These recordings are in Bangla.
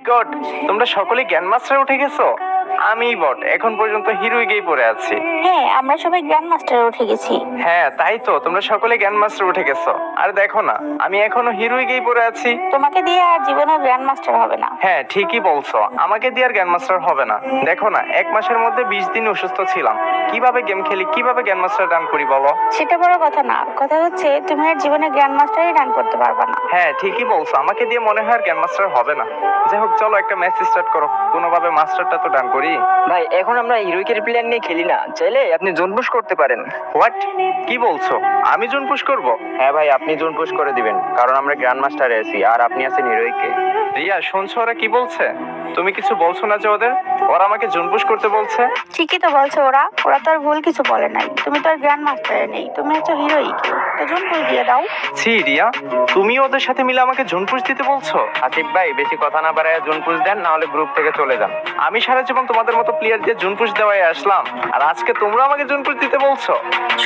গড, তোমরা সকলেই জ্ঞান মাস্টার উঠে গেছো। আমি বট এখন পর্যন্ত হিরোই গেই পড়ে আছি। হ্যাঁ, আমরা সবাই গ্র্যান্ড মাস্টারে উঠে গেছি। হ্যাঁ তাই তো, তোমরা সকলে জ্ঞান মাস্টার উঠে গেছো। আর দেখো না, আমি এখনো হিরোই গেই পড়ে আছি। তোমাকে দিয়ে আর জীবনে গ্র্যান্ড মাস্টার হবে না। হ্যাঁ ঠিকই বলছো, আমাকে দিয়ে আর জ্ঞান মাস্টার হবে না। দেখো না, 1 মাসের মধ্যে 20 দিন অসুস্থ ছিলাম। কিভাবে গেম খেলি, কিভাবে জ্ঞান মাস্টার রান করি বলো? সেটা বড় কথা না, কথা হচ্ছে তুমি আর জীবনে গ্র্যান্ড মাস্টারই রান করতে পারবে না। হ্যাঁ ঠিকই বলছো, আমাকে দিয়ে মনে হয় আর জ্ঞান মাস্টার হবে না। যাই হোক, চলো একটা ম্যাচ স্টার্ট করো, কোনোভাবে মাস্টারটা তো ডান করি। ভাই এখন আমরা হিরোইকের প্ল্যান নিয়ে খেলি না, চাইলে আপনি জোন পুশ করতে পারেন। হোয়াট, কি বলছো? আমি জোন পুশ করব? হ্যাঁ ভাই, আপনি জোন পুশ করে দিবেন, কারণ আমরা গ্র্যান্ড মাস্টারে আছি আর আপনি আছেন হিরোইকে। রিয়া শুনছো ওরা কি বলছে? তুমি কিছু বলছো না যে ওদের? ওরা আমাকে জোন পুশ করতে বলছে। ঠিকই তো বলছে ওরা ওরা তো আর ভুল কিছু বলে নাই। তুমি তো আর গ্র্যান্ড মাস্টারে নেই, তুমি হচ্ছে হিরোই। তো জুন করে দিয়ে দাও। ছি রিয়া, তুমি ওদের সাথে মিলে আমাকে জোন পুশ দিতে বলছো? আসিফ ভাই, বেশি কথা না বাড়ায় জোন পুশ দেন, না হলে গ্রুপ থেকে চলে যান। আমি সারা জীবন তোমাদের মতো প্লেয়ার দিয়ে জোন পুশ দেওয়াই আসলাম, আর আজকে তোমরা আমাকে জোন পুশ দিতে বলছো?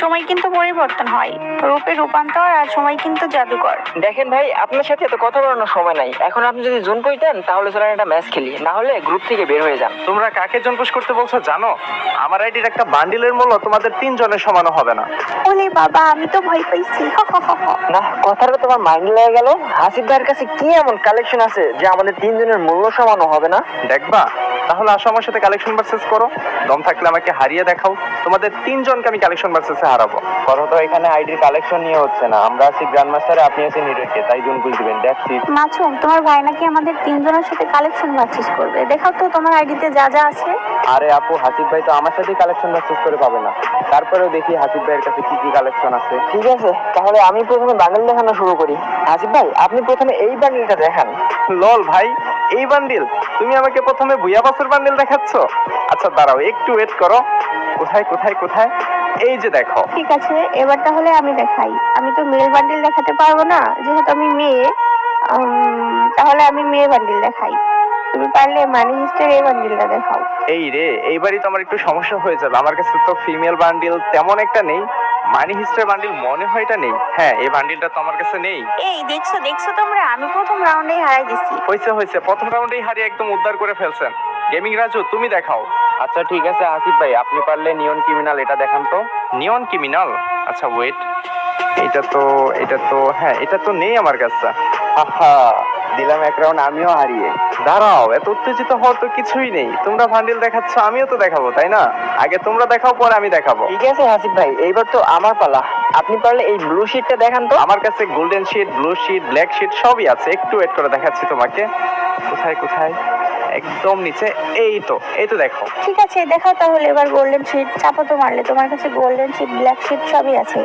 সময় কিন্তু পরিবর্তন হয়, রূপে রূপান্তর, আর সময় কিন্তু জাদুকর। দেখেন ভাই, আপনার সাথে এত কথা বলানোর সময় নাই। এখন আপনি যদি জোন পুশ দেন তাহলে চলেন একটা ম্যাচ খেলি, না হলে গ্রুপ থেকে বের হয়ে যান। তোমরা কাকে জোন পুশ করতে বলছো জানো? আমার আইডির একটা বান্ডিলের মূল্য তোমাদের 3 জনের সমানও হবে না। ওলে বাবা, আমি তো ভয় পাইছি। না, কথাটা তোমার মাইন্ড লেগে গেল। হাসিফ ভাইয়ের কাছে কি এমন কালেকশন আছে যে আমাদের তিনজনের মূল্য সমানও হবে না? দেখবা? তাহলে আসো আমার সাথে কালেকশন ভার্সেস করো। দম থাকলে আমাকে হারিয়ে দেখাও, তোমাদের 3 জনকে আমি কালেকশন ভার্সেসে হারাবো। কথা তো এখানে আইডির কালেকশন নিয়ে হচ্ছে না, আমরা আছি গ্র্যান্ড মাস্টারে, আপনি আছেন হিরোইকে, তাই জোন পুশ দিবেন। That's it. মাছুম, তোমার ভাই নাকি আমাদের তিনজনের সাথে কালেকশন ভার্সেস করবে। দেখাও তো তোমার আইডিতে যা যা আছে। আরে আপু, হাসিফ ভাই তো আমার সাথেই কালেকশন ভার্সেস করে পাবে না, তারপরেও দেখি হাসিফ ভাইয়ের কাছে কি কি কালেকশন আছে। ঠিক আছে, তাহলে আমি প্রথমে বান্ডেল দেখানো শুরু করি। হাসিফ ভাই, আপনি প্রথমে এই বান্ডেলটা দেখান। লল ভাই, এই বান্ডিল? তুমি আমাকে প্রথমে ভুইয়া বাসের বান্ডিল দেখাচ্ছ? আচ্ছা দাঁড়াও, একটু ওয়েট করো। কোথায় কোথায় কোথায়? এই যে দেখো। ঠিক আছে, এবার তাহলে আমি দেখাই। আমি তো মেল বান্ডিল দেখাতে পারবো না, যেহেতু আমি মেয়ে। তাহলে আমি মেয়ে বান্ডিল দেখাই। তুমি পারলে মানি হিস্টের এই বান্ডিলটা দেখাও। এই রে, এইবারই তো আমার একটু সমস্যা হয়ে যাবে। আমার কাছে তো ফিমেল বান্ডিল তেমন একটা নেই। মানি হিস্ট্রি বান্ডিল মনে হয় এটা নেই। হ্যাঁ, এই বান্ডিলটা তো আমার কাছে নেই। এই দেখছো দেখছো তোমরা, আমি প্রথম রাউন্ডেই হারাই দিছি। হয়েছে হয়েছে, প্রথম রাউন্ডেই হারিয়ে একদম উদ্ধার করে ফেলছেন। গেমিং রাজু, তুমি দেখাও। আচ্ছা ঠিক আছে হাসিফ ভাই, আপনি পারলে নিয়ন ক্রিমিনাল এটা দেখান তো। নিয়ন ক্রিমিনাল? আচ্ছা ওয়েট, এটা তো হ্যাঁ, এটা তো নেই আমার কাছে। আহা, দিলাম এক রাউন্ড আমিও হারিয়ে। দাঁড়াও, এত উত্তেজিত হওয়ার তো কিছুই নেই। তোমরা বান্ডিল দেখাচ্ছ, আমিও তো দেখাবো, তাই না? আগে তোমরা দেখাও, পরে আমি দেখাবো। ঠিক আছে হাসিফ ভাই, এইবার তো আমার পালা। আপনি পারলে এই ব্লু শিটটা দেখান তো। আমার কাছে golden sheet, blue sheet, black sheet সবই আছে। একটু ওয়েট করে দেখাচ্ছি তোমাকে। কোথায় কোথায়? একদম নিচে। এই তো দেখো। ঠিক আছে, দেখাও তাহলে এবার গোল্ডেন শিট। চাপো তো মারলে, তোমার কাছে গোল্ডেন শিট, ব্ল্যাক শিট সবই আছে।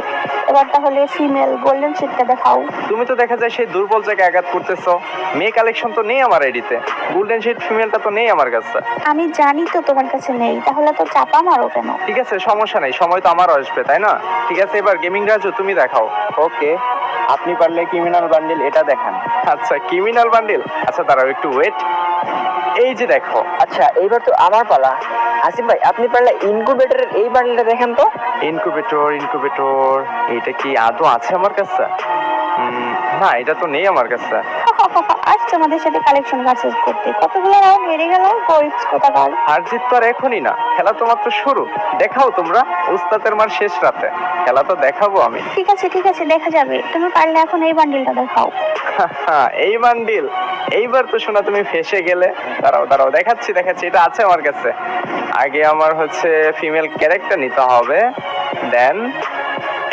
এবার তাহলে ফিমেল গোল্ডেন শিটটা দেখাও। তুমি তো দেখা যায় সেই দুর্বল জায়গায় আঘাত করতেছো। মেয়ে কালেকশন তো নেই আমার আইডিতে। গোল্ডেন শিট ফিমেলটা তো নেই আমার কাছে। আমি জানি তো তোমার কাছে নেই, তাহলে তো চাপা মারো কেন? ঠিক আছে, সমস্যা নেই, সময় তো আমারও আসবে, তাই না? ঠিক আছে, এবার গেমিং রাজু তুমি দেখাও। ওকে, আপনি পারলে ক্রিমিনাল বান্ডিল এটা দেখান। আচ্ছা, ক্রিমিনাল বান্ডিল? আচ্ছা দাঁড়াও, একটু ওয়েট। এই যে দেখো। আচ্ছা, এইবার তো আমার পালা। আসিফ ভাই, আপনি পারলে ইনকুবেটরের এই বান্ডেলটা দেখান তো। ইনকুবেটর, এটা কি আদৌ আছে আমার কাছে? না, এটা তো নেই আমার কাছে। আসছে আমাদের সাথে কালেকশন ভার্সেস করতে, কতগুলো রাউন্ড হেরে গেল গরিবস কোথাকার। হার জিত তো আর এখনই না, খেলা তো মাত্র শুরু। দেখাও তোমরা, উস্তাদের মার শেষ রাতে খেলা তো দেখাবো আমি। ঠিক আছে দেখা যাবে। তুমি পারলে এখন এই বান্ডিলটা দেখাও। এই বান্ডিল? এইবার তো শোনা তুমি ফেসে গেলে। দাঁড়াও দেখাচ্ছি, এটা আছে আমার কাছে। আগে আমার হচ্ছে ফিমেল ক্যারেক্টার নিতে হবে, দেন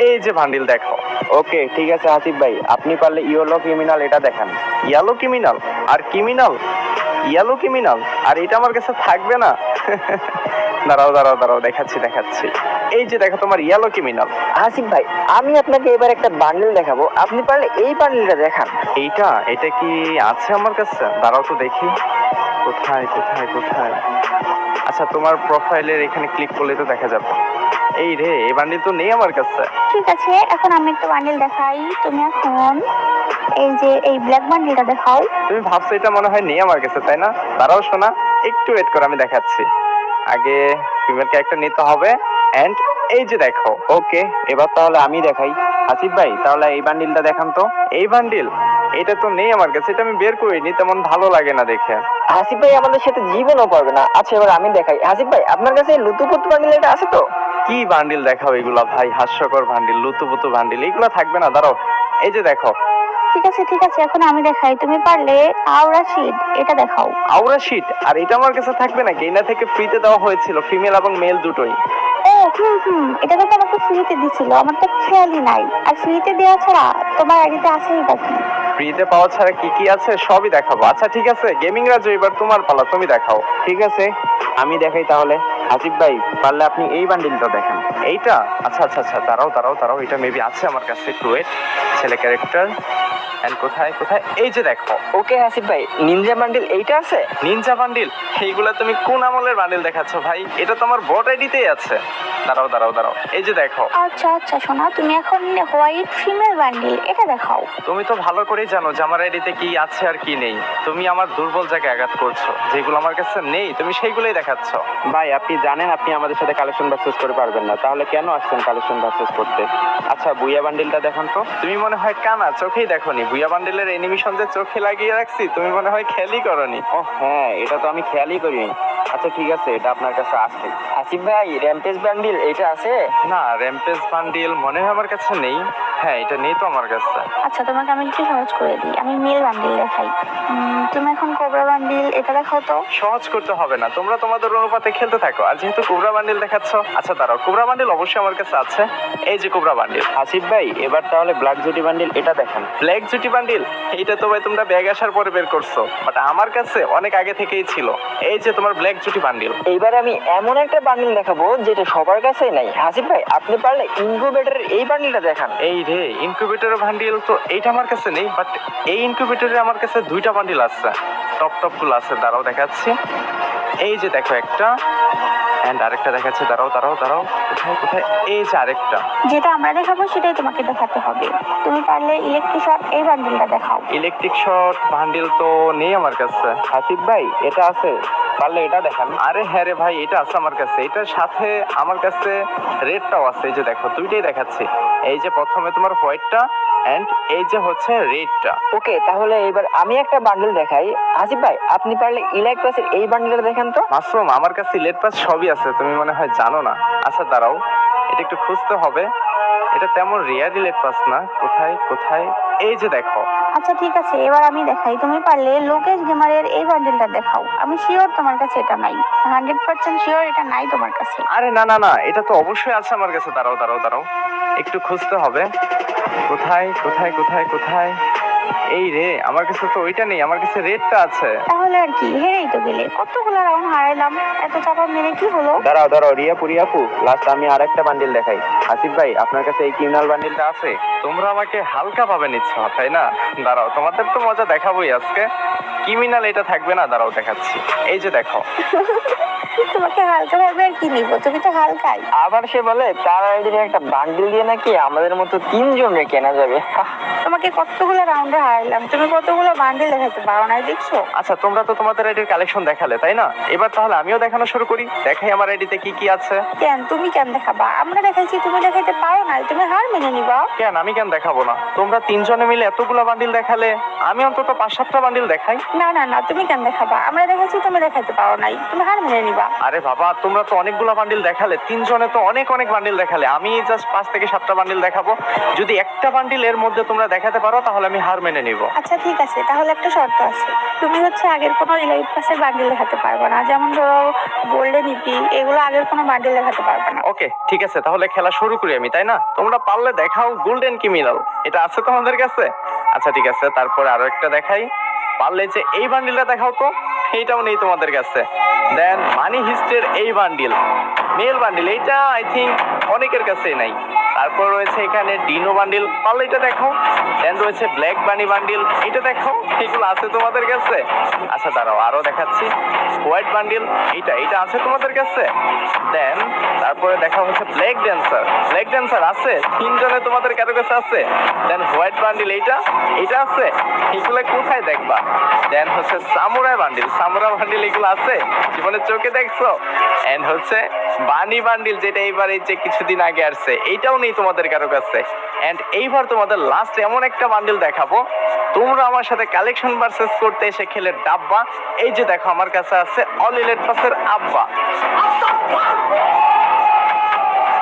এই যে বান্ডিল দেখো। ওকে ঠিক আছে হাসিফ ভাই, আপনি পারলে ইয়েলো ক্রিমিনাল এটা দেখান। Yellow criminal? আর ক্রিমিনাল? Yellow criminal? আর এটা আমার কাছে থাকবে না? দাঁড়াও দেখাচ্ছি। এই যে দেখো তোমার ইয়েলো ক্রিমিনাল। আসিফ ভাই, আমি আপনাকে এবার একটা বান্ডেল দেখাবো, আপনি পারলে এই বান্ডেলটা দেখান। এটা কি আছে আমার কাছে? দাঁড়াও তো দেখি। কোথায়? আচ্ছা, তোমার প্রোফাইলের এখানে ক্লিক করলে তো দেখা যাবে। এই রে, এই বান্ডিল তো নেই আমার কাছে। ঠিক আছে, এখন আমি একটা বান্ডিল দেখাই। তুমি এখন এই যে এই ব্ল্যাক বান্ডিলটা দেখাও। তুমি ভাবছো এটা মনে হয় নেই আমার কাছে, তাই না? দাঁড়াও শোনা, একটু ওয়েট করো, আমি দেখাচ্ছি। আগে ফিমেল ক্যারেক্টার নিতে হবে, এন্ড এই যে দেখো। ওকে, এবার তাহলে আমি দেখাই। হাসিফ ভাই, তাহলে এই বান্ডিলটা দেখান তো। এই বান্ডিল? এটা তো নেই আমার কাছে, এটা আমি বের করিনি, তেমন ভালো লাগে না দেখে। হাসিফ ভাই আমাদের সাথে জীবনও পারবে না। আচ্ছা এবার আমি দেখাই। হাসিফ ভাই আপনার কাছে লুতুপুতু বান্ডিল এটা আছে তো? কি বান্ডিল দেখাও এগুলা ভাই, হাস্যকর বান্ডিল, লুতুপুতু বান্ডিল, এগুলা থাকবে না, দাঁড়াও। এই যে দেখো। ঠিক আছে ঠিক আছে, এখন আমি দেখাই, তুমি পারলে আওরা শীট এটা দেখাও। আউরা শীট? আর এটা আমার কাছে থাকবে নাকি? এটা থেকে ফ্রিতে দেওয়া হয়েছিল, ফিমেল এবং মেল দুটোই। ও এটা তো আমাকে ফ্রিতে দিছিল, আমার তো খেয়ালই নাই। আর ফ্রিতে দেওয়া ছাড়া তোমার আইডিতে আছেই বাকি। ফ্রিতে পাওয়া ছাড়া কি কি আছে সবই দেখাবো। আচ্ছা ঠিক আছে, গেমিং রাজু এবার তোমার পালা, তুমি দেখাও। ঠিক আছে, আমি দেখাই তাহলে। হাসিফ ভাই পারলে আপনি এই বান্ডিলটা দেখান। এইটা? আচ্ছা আচ্ছা আচ্ছা, দাঁড়াও দাঁড়াও দাঁড়াও, এটা মেবি আছে আমার কাছে, একটু ওয়েট। ছেলে ক্যারেক্টার এন্ড কোথায় কোথায়, এই যে দেখো। ওকে হাসিফ ভাই, নিনজা বান্ডিল এইটা আছে? Ninja bundle? এইগুলা তুমি কোন আমলের বান্ডিল দেখাচ্ছ ভাই? এটা তো আমার বট আইডিতেই আছে। দাঁড়াও দাঁড়াও দাঁড়াও, এই যে দেখো। আচ্ছা আচ্ছা শোনা, তুমি এখন হোয়াইট ফিমেল বান্ডিল এটা দেখাও। তুমি তো ভালো করেই জানো যে আমার আইডিতে কি আছে আর কি নেই। তুমি আমার দুর্বল জায়গায় আঘাত করছো, যেগুলো আমার কাছে নেই তুমি সেইগুলোই দেখাচ্ছ। ভাই আপনি জানেন আপনি আমাদের সাথে কালেকশন ভার্সেস করে পারবেন না, তাহলে কেন আসছেন কালেকশন ভার্সেস করতে? আচ্ছা বুইয়া বান্ডিলটা দেখান তো। তুমি মনে হয় কানা, চোখেই দেখোনি। বুইয়া বান্ডিলের অ্যানিমেশন যে চোখে লাগিয়ে রাখছি, তুমি মনে হয় খেয়ালই করনি। ও হ্যাঁ, এটা তো আমি খেয়ালই করিনি। আচ্ছা ঠিক আছে, এটা আপনার কাছে আছে। হাসিফ ভাই র্যাম্পেজ বান্ডিল এটা আছে? না, র্যাম্পেজ বান্ডিল মনে হয় আমার কাছে নেই। হ্যাঁ, এটা নেই তো আমার কাছে। আচ্ছা তোমাকে আমি একটু সহজ করে দিই, আমি মেল বান্ডিল দেখাই। তুমি এখন কোবরা বান্ডিল এটা দেখাও তো। সহজ করতে হবে না, তোমরা তোমাদের অনুপাতে খেলতে থাকো। আর যেহেতু কোবরা বান্ডিল দেখাচ্ছ, আচ্ছা দাঁড়াও, কোবরা বান্ডিল অবশ্যই আমার কাছে আছে। এই যে কোবরা বান্ডিল। হাসিফ ভাই এবার তাহলে ব্ল্যাক জুটি বান্ডিল এটা দেখান। ব্ল্যাক জুটি বান্ডিল? এইটা তো ভাই তোমরা ব্যাগ আসার পরে বের করছো, বাট আমার কাছে অনেক আগে থেকেই ছিল। এই যে তোমার ব্ল্যাক জুটি বান্ডিল। এইবার আমি এমন একটা বান্ডিল দেখাবো যেটা সবার কাছেই নাই। হাসিফ ভাই আপনি পারলে ইনকিউবেটরের এই বান্ডিলটা দেখান। এই রে, ইনকিউবেটরের বান্ডিল তো এইটা আমার কাছে নেই, বাট এই ইনকিউবেটরে আমার কাছে দুইটা বান্ডিল আছে, টপ টপ গুলো আছে। দাঁড়াও দেখাচ্ছি। এই যে দেখো একটা, এন্ড আরেকটা দেখাচ্ছে। দাঁড়াও দাঁড়াও দাঁড়াও, কোথায় কোথায়, এই যে আরেকটা। যেটা আমরা দেখাবো সেটাই তোমাকে দেখাতে হবে। তুমি পারলে ইলেকট্রিক শট এই বান্ডিলটা দেখাও। ইলেকট্রিক শট বান্ডিল তো নেই আমার কাছে। হাসিফ ভাই এটা আছে, পারলে এটা দেখান। আরে হ্যাঁ রে ভাই, এটা আছে আমার কাছে। এটার সাথে আমার কাছে রেডটাও আছে। এই যে দেখো, দুইটাই দেখাচ্ছি। এই যে প্রথমে তোমার হোয়াইটটা এন্ড এই যে হচ্ছে রেডটা। ওকে তাহলে এবার আমি একটা বান্ডিল দেখাই। হাসিফ ভাই আপনি পারলে ইলাইট পাসের এই বান্ডিলটা দেখান তো। মাসুম, আমার কাছে লেট পাস সবই আছে, তুমি মনে হয় জানো না। আচ্ছা দাঁড়াও, এটা একটু খুঁজতে হবে। এটা তেমন রেয়ারই লেট পাস না। কোথায় কোথায়, এই যে দেখো। আচ্ছা ঠিক আছে, এবার আমি দেখাই। তুমি পারলে লোকেশ গেমারের এই বান্ডিলটা দেখাও। আমি শিওর তোমার কাছে এটা নাই, 100% শিওর এটা নাই তোমার কাছে। আরে না না না, এটা তো অবশ্যই আছে আমার কাছে। দাঁড়াও দাঁড়াও দাঁড়াও, একটু খুঁজতে হবে। কোথায় কোথায় কোথায় কোথায়, এই রে, আমার কাছে তো ওইটা নেই, আমার কাছে রেডটা আছে। তাহলে আর কি, হেরেই তো গেলে। কতগুলো রাউন্ড হারাইলাম, এত চাপা মেরে কি হলো? দাঁড়াও দাঁড়াও রিয়াপু রিয়াপু, লাস্ট আমি আরেকটা বান্ডিল দেখাই। হাসিফ ভাই আপনার কাছে এই ক্রিমিনাল বান্ডিলটা আছে? তোমরা আমাকে হালকা ভাবে নিচ্ছ তাই না? দাঁড়াও, তোমাদের তো মজা দেখাবোই আজকে। ক্রিমিনাল এটা থাকবে না, দাঁড়াও দেখাচ্ছি। এই যে দেখো। তোমাকে হালকা ভাবে আর কি নিব, তুমি তো হালকাই। আবার সে বলে তার আইডির একটা বান্ডিল দিয়ে নাকি আমাদের মতো তিনজনে কেনা যাবে। তোমাকে কতগুলো রাউন্ডে হারাইলাম, তুমি কতগুলো বান্ডিল দেখাতে পারো না, দেখছো? আচ্ছা, তোমরা তো তোমাদের আইডির কালেকশন দেখালে তাই না? এবার তাহলে আমিও দেখানো শুরু করি। দেখাই আমার আইডিতে কি কি আছে। কেন তুমি কেন দেখাবা? আমরা দেখাইছি, তুমি দেখাইতে পারো না, তুমি হার মেনে নিবা। কেন আমি কেন দেখাবো না? তোমরা তিনজনে মিলে এতগুলো বান্ডিল দেখালে, আমি অন্তত 5-7টা বান্ডিল দেখাই। না না না, তুমি কেন দেখাবা? আমরা দেখাইছি, তুমি দেখাইতে পারো নাই, তুমি হার মেনে নিবা। আরে বাবা, তোমরা তো অনেকগুলো বান্ডিল দেখালে, তিনজনে তো অনেক অনেক বান্ডিল দেখালে। আমি জাস্ট 5 থেকে 7টা বান্ডিল দেখাবো। যদি একটা বান্ডিল এর মধ্যে তোমরা দেখাতে পারো তাহলে আমি হার মেনে নিব। আচ্ছা ঠিক আছে, তাহলে একটা শর্ত আছে। তুমি হচ্ছে আগের কোনো ইলাইট পাসের বান্ডিল দেখাতে পারবে না, যেমন ধরো গোল্ডেন ইপি, এগুলো আগের কোনো বান্ডিল দেখাতে পারবে না। ওকে ঠিক আছে, তাহলে খেলা শুরু করি আমি, তাই না? তোমরা পারলে দেখাও গোল্ডেন ক্রিমিনাল, এটা আছে তোমাদের কাছে? আচ্ছা ঠিক আছে, তারপরে আরো একটা দেখাই। পারলে যে এই বান্ডিলটা দেখাও তো, এইটাও নেই তোমাদের কাছে। দেন মানি হিস্টের এই বান্ডিল, মেল বান্ডিল, এইটা আই থিঙ্ক অনেকের কাছেই নাই। তারপর রয়েছে এখানে ডিনো বান্ডিল, পারলে এটা দেখাও। দেন রয়েছে ব্ল্যাক বানি বান্ডিল, এটা দেখাও। এগুলো আছে তোমাদের কাছে? আচ্ছা দাঁড়াও, আরো দেখাচ্ছি। হোয়াইট বান্ডিল, এটা আছে তোমাদের কাছে? দেন তারপরে দেখা হচ্ছে ব্ল্যাক ড্যান্সার আছে তিনজনে, তোমাদের কারো কাছে আছে? দেন হোয়াইট বান্ডিল, এটা আছে? এগুলো কোথায় দেখবা? দেন হচ্ছে সামুরাই বান্ডিল, এগুলো আছে? জীবনে চোখে দেখছো? এন্ড হচ্ছে বানি বান্ডিল, যেটা এইবার এই যে কিছুদিন আগে আসছে, এইটাও নেই তোমাদের কারো কাছে। এন্ড এইবার তোমাদের লাস্ট এমন একটা বান্ডিল দেখাবো, তোমরা আমার সাথে কালেকশন ভার্সেস করতে এসে খেলে ডাব্বা। এই যে দেখো আমার কাছে আছে অল ইলেট পাসের আব্বা।